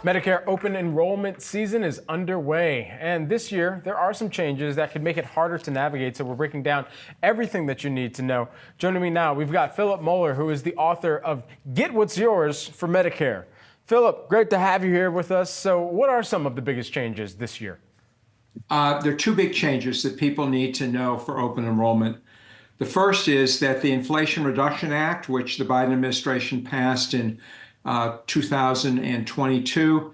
Medicare open enrollment season is underway, and this year there are some changes that could make it harder to navigate, so we're breaking down everything that you need to know. Joining me now, we've got Philip Moeller, who is the author of Get What's Yours for Medicare. Philip, great to have you here with us. So what are some of the biggest changes this year? There are two big changes that people need to know for open enrollment. The first is that the Inflation Reduction Act, which the Biden administration passed in 2022,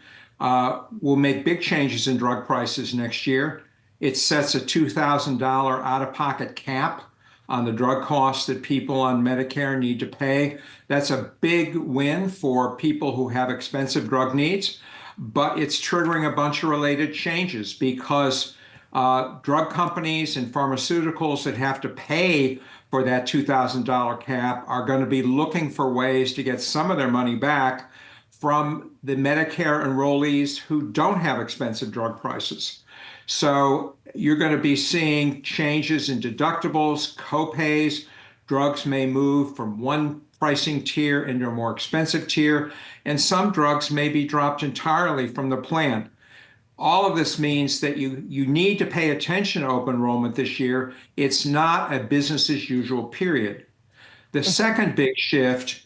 will make big changes in drug prices next year. It sets a $2,000 out-of-pocket cap on the drug costs that people on Medicare need to pay. That's a big win for people who have expensive drug needs, but it's triggering a bunch of related changes because drug companies and pharmaceuticals that have to pay for that $2,000 cap are going to be looking for ways to get some of their money back from the Medicare enrollees who don't have expensive drug prices. So you're going to be seeing changes in deductibles, copays. Drugs may move from one pricing tier into a more expensive tier, and some drugs may be dropped entirely from the plan. All of this means that you need to pay attention to open enrollment this year. It's not a business as usual period. The second big shift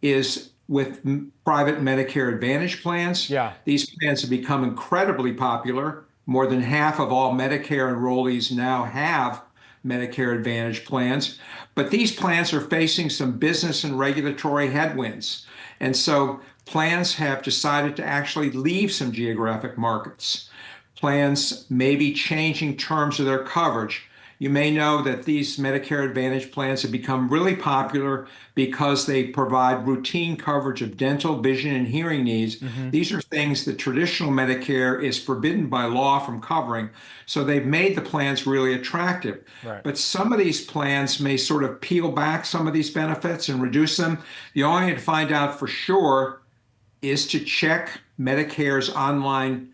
is with private Medicare Advantage plans. These plans have become incredibly popular. More than half of all Medicare enrollees now have Medicare Advantage plans, but these plans are facing some business and regulatory headwinds. And so plans have decided to actually leave some geographic markets. Plans may be changing terms of their coverage. You may know that these Medicare Advantage plans have become really popular because they provide routine coverage of dental, vision, and hearing needs. These are things that traditional Medicare is forbidden by law from covering. So they've made the plans really attractive. But some of these plans may sort of peel back some of these benefits and reduce them. The only way to find out for sure is to check Medicare's online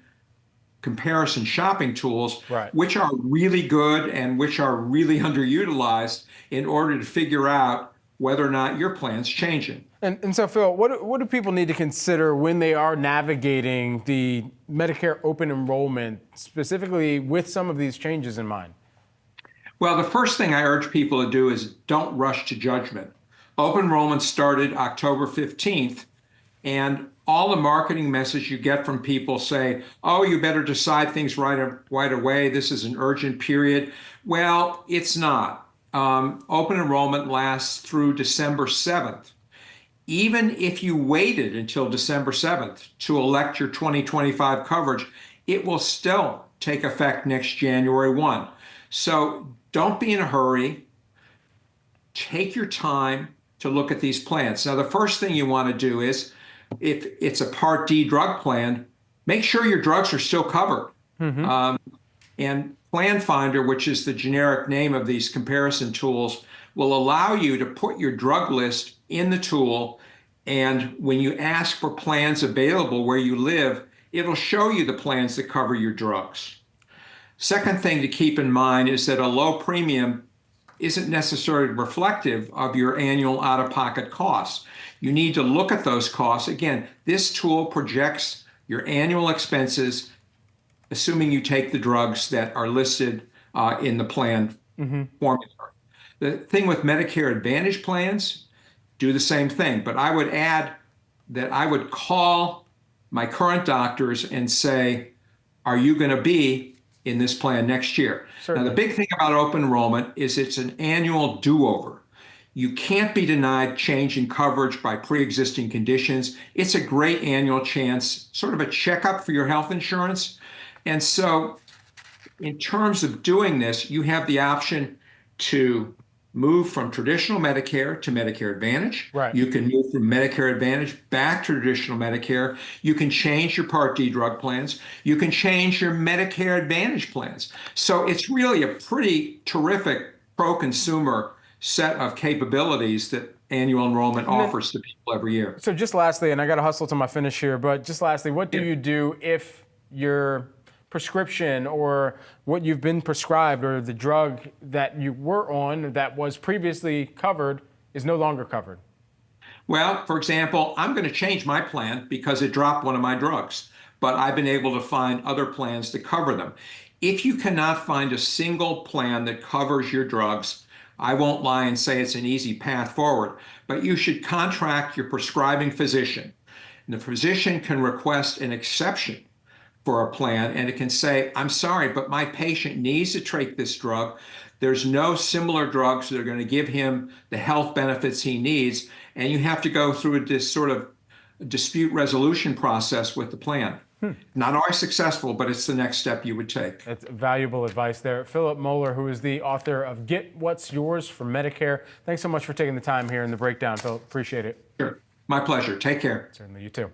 comparison shopping tools, which are really good and which are really underutilized in order to figure out whether or not your plan's changing. And so, Phil, what do people need to consider when they are navigating the Medicare open enrollment, specifically with some of these changes in mind? Well, the first thing I urge people to do is don't rush to judgment. Open enrollment started October 15th, and all the marketing message you get from people say, oh, you better decide things right away. This is an urgent period. Well, it's not. Open enrollment lasts through December 7th. Even if you waited until December 7th to elect your 2025 coverage, it will still take effect next January 1. So don't be in a hurry. Take your time to look at these plans. Now, the first thing you want to do is, if it's a Part D drug plan, make sure your drugs are still covered. And Plan Finder, which is the generic name of these comparison tools, will allow you to put your drug list in the tool. And when you ask for plans available where you live, it'll show you the plans that cover your drugs. Second thing to keep in mind is that a low premium isn't necessarily reflective of your annual out-of-pocket costs. You need to look at those costs. Again, this tool projects your annual expenses, assuming you take the drugs that are listed in the plan formula. The thing with Medicare Advantage plans, do the same thing. But I would add that I would call my current doctors and say, are you going to be in this plan next year? Now, the big thing about open enrollment is it's an annual do-over. You can't be denied change in coverage by pre-existing conditions. It's a great annual chance, sort of a checkup for your health insurance. And so in terms of doing this, you have the option to move from traditional Medicare to Medicare Advantage. You can move from Medicare Advantage back to traditional Medicare. You can change your Part D drug plans. You can change your Medicare Advantage plans. So it's really a pretty terrific pro-consumer set of capabilities that annual enrollment offers to people every year. So just lastly, and I got to hustle to my finish here, but just lastly, what do you do if your prescription or what you've been prescribed or the drug that you were on that was previously covered is no longer covered? Well, for example, I'm going to change my plan because it dropped one of my drugs, but I've been able to find other plans to cover them. If you cannot find a single plan that covers your drugs, I won't lie and say it's an easy path forward, but you should contract your prescribing physician. And the physician can request an exception for a plan, and it can say, I'm sorry, but my patient needs to take this drug. There's no similar drugs that are going to give him the health benefits he needs, and you have to go through this sort of dispute resolution process with the plan. Not always successful, but it's the next step you would take. That's valuable advice there. Philip Moeller, who is the author of Get What's Yours for Medicare. Thanks so much for taking the time here in the breakdown, Philip. Appreciate it. Sure. My pleasure. Take care. Certainly, you too.